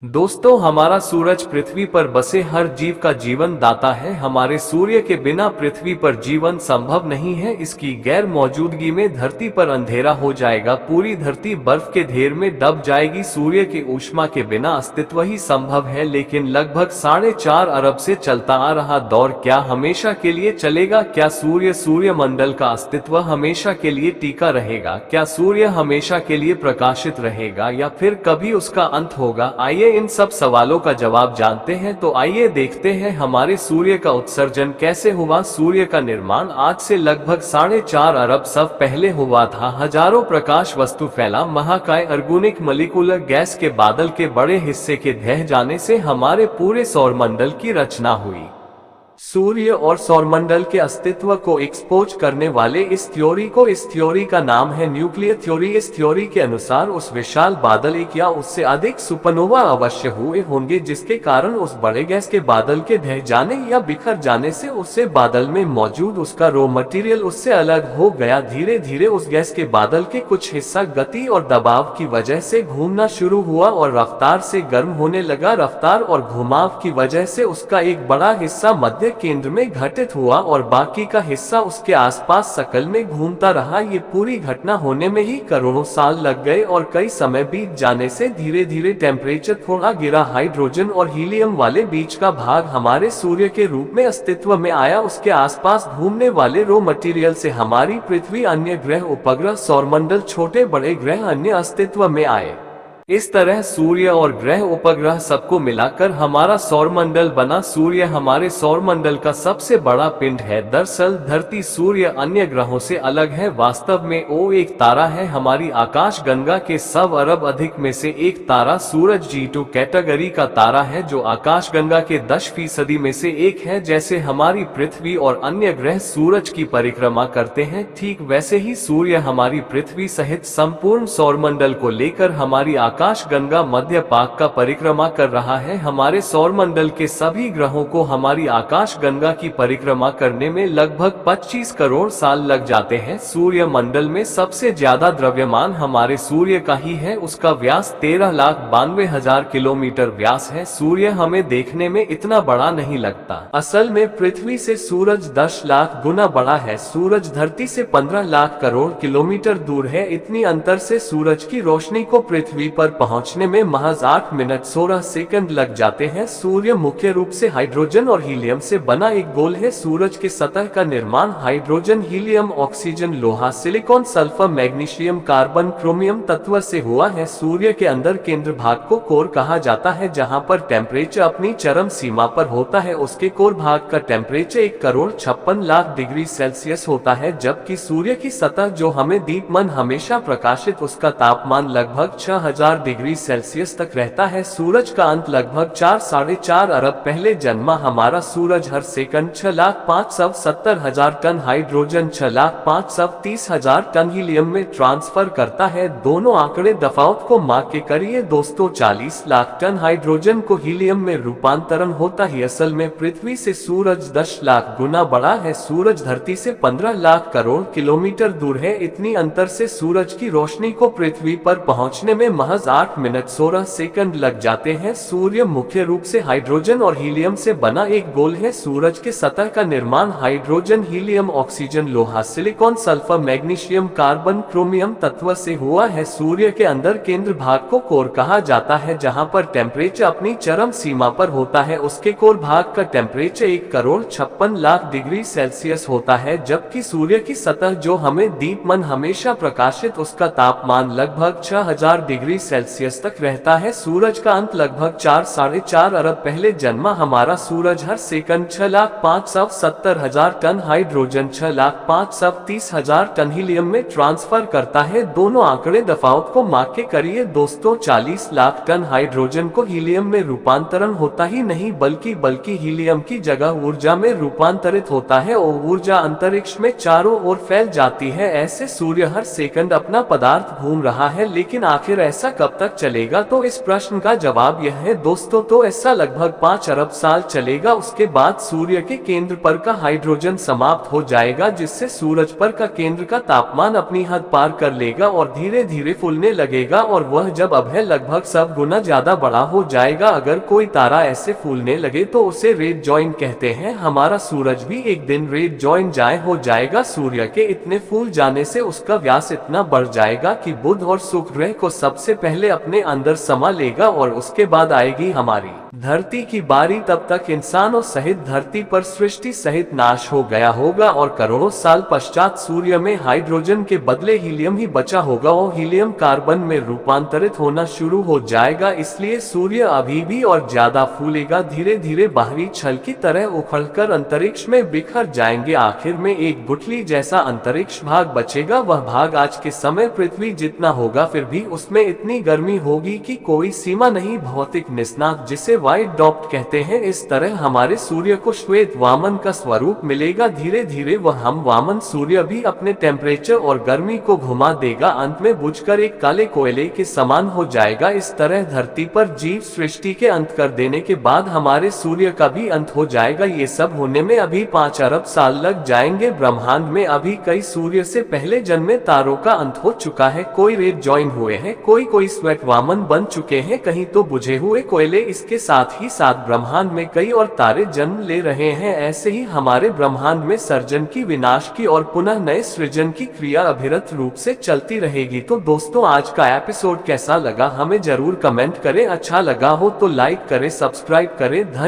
दोस्तों, हमारा सूरज पृथ्वी पर बसे हर जीव का जीवन दाता है। हमारे सूर्य के बिना पृथ्वी पर जीवन संभव नहीं है। इसकी गैर मौजूदगी में धरती पर अंधेरा हो जाएगा, पूरी धरती बर्फ के ढेर में दब जाएगी। सूर्य की ऊष्मा के बिना अस्तित्व ही संभव है, लेकिन लगभग 4.5 अरब से चलता आ रहा दौर क्या हमेशा के लिए चलेगा? क्या सूर्यमंडल का अस्तित्व हमेशा के लिए टिका रहेगा? क्या सूर्य हमेशा के लिए प्रकाशित रहेगा या फिर कभी उसका अंत होगा? आइए इन सब सवालों का जवाब जानते हैं। तो आइए देखते हैं हमारे सूर्य का उत्सर्जन कैसे हुआ। सूर्य का निर्माण आज से लगभग 4.5 अरब साल पहले हुआ था। हजारों प्रकाश वस्तु फैला महाकाय अर्गोनिक मॉलिक्यूलर गैस के बादल के बड़े हिस्से के ढह जाने से हमारे पूरे सौरमंडल की रचना हुई। सूर्य और सौरमंडल के अस्तित्व को एक्सपोज करने वाले इस थ्योरी का नाम है न्यूक्लियर थ्योरी। इस थ्योरी के अनुसार उस विशाल बादल एक या उससे अधिक सुपरनोवा अवश्य हुए होंगे, जिसके कारण उस बड़े गैस के बादल के ढह जाने या बिखर जाने से उससे बादल में मौजूद उसका रॉ मटेरियल उससे अलग हो गया। धीरे धीरे उस गैस के बादल के कुछ हिस्सा गति और दबाव की वजह से घूमना शुरू हुआ और रफ्तार से गर्म होने लगा। रफ्तार और घुमाव की वजह से उसका एक बड़ा हिस्सा मध्य केंद्र में घटित हुआ और बाकी का हिस्सा उसके आसपास सर्कल में घूमता रहा। ये पूरी घटना होने में ही करोड़ों साल लग गए और कई समय बीत जाने से धीरे धीरे टेम्परेचर थोड़ा गिरा। हाइड्रोजन और हीलियम वाले बीच का भाग हमारे सूर्य के रूप में अस्तित्व में आया। उसके आसपास घूमने वाले रॉ मटेरियल से हमारी पृथ्वी, अन्य ग्रह, उपग्रह, सौरमंडल, छोटे बड़े ग्रह अन्य अस्तित्व में आए। इस तरह सूर्य और ग्रह, उपग्रह सबको मिलाकर हमारा सौरमंडल बना। सूर्य हमारे सौरमंडल का सबसे बड़ा पिंड है। दरअसल धरती सूर्य अन्य ग्रहों से अलग है। वास्तव में वो एक तारा है, हमारी आकाश गंगा के 100 अरब अधिक में से एक तारा। सूरज G2 कैटेगरी का तारा है जो आकाश गंगा के 10% में से एक है। जैसे हमारी पृथ्वी और अन्य ग्रह सूरज की परिक्रमा करते हैं, ठीक वैसे ही सूर्य हमारी पृथ्वी सहित संपूर्ण सौरमंडल को लेकर हमारी आकाश गंगा मध्य पाक का परिक्रमा कर रहा है। हमारे सौरमंडल के सभी ग्रहों को हमारी आकाश गंगा की परिक्रमा करने में लगभग 25 करोड़ साल लग जाते हैं। सूर्य मंडल में सबसे ज्यादा द्रव्यमान हमारे सूर्य का ही है। उसका व्यास 13,92,000 किलोमीटर व्यास है। सूर्य हमें देखने में इतना बड़ा नहीं लगता, असल में पृथ्वी से सूरज 10 लाख गुना बड़ा है। सूरज धरती से 15 लाख करोड़ किलोमीटर दूर है। इतनी अंतर से सूरज की रोशनी को पृथ्वी पर पहुंचने में महज 8 मिनट 16 सेकंड लग जाते हैं। सूर्य मुख्य रूप से हाइड्रोजन और हीलियम से बना एक गोल है। सूरज की सतह का निर्माण हाइड्रोजन, हीलियम, ऑक्सीजन, लोहा, silicon, sulphur, magnesium, carbon, chromium तत्व से हुआ है। सूर्य के अंदर केंद्र भाग को कोर कहा जाता है, जहां पर टेम्परेचर अपनी चरम सीमा पर होता है। उसके कोर भाग का टेम्परेचर 1,56,00,000 डिग्री सेल्सियस होता है, जबकि सूर्य की सतह जो हमें दीप्तमन हमेशा प्रकाशित, उसका तापमान लगभग 6,000 डिग्री सेल्सियस तक रहता है। सूरज का अंत लगभग 4-4.5 अरब पहले जन्मा। हमारा सूरज हर second 6,570,000 ton hydrogen, 6,530,000 ton helium में ट्रांसफर करता है। दोनों आंकड़े दफावत को मार्क के करिए दोस्तों। 40 लाख टन हाइड्रोजन को हीलियम में रूपांतरण होता है। असल में पृथ्वी से सूरज 10 लाख गुना बड़ा है। सूरज धरती से 15 लाख करोड़ किलोमीटर दूर है। इतनी अंतर से सूरज की रोशनी को पृथ्वी पर पहुंचने में महज 8 मिनट 16 सेकंड लग जाते हैं। सूर्य मुख्य रूप से हाइड्रोजन और हीलियम से बना एक गोल है। सूरज के सतह का निर्माण हाइड्रोजन, हीलियम, ऑक्सीजन, लोहा, silicon, sulphur, magnesium, carbon, chromium तत्व से हुआ है। सूर्य के अंदर केंद्र भाग को कोर कहा जाता है, जहां पर टेम्परेचर अपनी चरम सीमा पर होता है। उसके कोर भाग का टेम्परेचर 1,56,00,000 डिग्री सेल्सियस होता है, जबकि सूर्य की सतह जो हमें दीप्तमन हमेशा प्रकाशित, उसका तापमान लगभग 6,000 डिग्री सेल्सियस तक रहता है। सूरज का अंत लगभग 4-4.5 अरब पहले जन्मा। हमारा सूरज हर second 6,570,000 ton hydrogen, 6,530,000 ton helium में ट्रांसफर करता है। दोनों आंकड़े दफावत को मार्क के करिए दोस्तों। 40 लाख टन हाइड्रोजन को हीलियम में रूपांतरण होता ही नहीं, बल्कि हीलियम की जगह ऊर्जा में रूपांतरित होता है और ऊर्जा अंतरिक्ष में चारों ओर फैल जाती है। ऐसे सूर्य हर सेकंड अपना पदार्थ घूम रहा है, लेकिन आखिर ऐसा कब तक चलेगा? तो इस प्रश्न का जवाब यह है दोस्तों, तो ऐसा लगभग 5 अरब साल चलेगा। उसके बाद सूर्य के केंद्र पर का हाइड्रोजन समाप्त हो जाएगा, जिससे सूरज पर का केंद्र का तापमान अपनी हद पार कर लेगा और धीरे धीरे फूलने लगेगा, और वह जब अब है लगभग सब गुना ज्यादा बड़ा हो जाएगा। अगर कोई तारा ऐसे फूलने लगे तो उसे रेड जॉइंट कहते हैं। हमारा सूरज भी एक दिन रेड जॉइंट हो जाएगा। सूर्य के इतने फूल जाने से उसका व्यास इतना बढ़ जाएगा कि बुध और शुक्र ग्रह को सबसे पहले अपने अंदर समा लेगा, और उसके बाद आएगी हमारी धरती की बारी। तब तक इंसानों सहित धरती पर सृष्टि सहित नाश हो गया होगा, और करोड़ों साल पश्चात सूर्य में हाइड्रोजन के बदले हीलियम ही बचा होगा, और हीलियम कार्बन में रूपांतरित होना शुरू हो जाएगा। इसलिए सूर्य अभी भी और ज्यादा फूलेगा, धीरे धीरे बाहरी छल की तरह उखड़कर अंतरिक्ष में बिखर जाएंगे। आखिर में एक गुठली जैसा अंतरिक्ष भाग बचेगा। वह भाग आज के समय पृथ्वी जितना होगा, फिर भी उसमें इतनी गर्मी होगी कि कोई सीमा नहीं। भौतिक निष्णात जिसे व्हाइट डॉट कहते हैं। इस तरह हमारे सूर्य को श्वेत वामन का स्वरूप मिलेगा। धीरे धीरे वह हम वामन सूर्य भी अपने टेम्परेचर और गर्मी को घुमा देगा, अंत में बुझकर एक काले कोयले के समान हो जाएगा। इस तरह धरती पर जीव सृष्टि के अंत कर देने के बाद हमारे सूर्य का भी अंत हो जाएगा। ये सब होने में अभी 5 अरब साल लग जाएंगे। ब्रह्मांड में अभी कई सूर्य से पहले जन्मे तारों का अंत हो चुका है। कोई रेड जॉइन हुए हैं, कोई श्वेत वामन बन चुके हैं, कहीं तो बुझे हुए कोयले। इसके साथ ही साथ ब्रह्मांड में कई और तारे जन्म ले रहे हैं। ऐसे ही हमारे ब्रह्मांड में सर्जन की, विनाश की और पुनः नए सृजन की क्रिया अविरत रूप से चलती रहेगी। तो दोस्तों, आज का एपिसोड कैसा लगा हमें जरूर कमेंट करें। अच्छा लगा हो तो लाइक करें, सब्सक्राइब करें।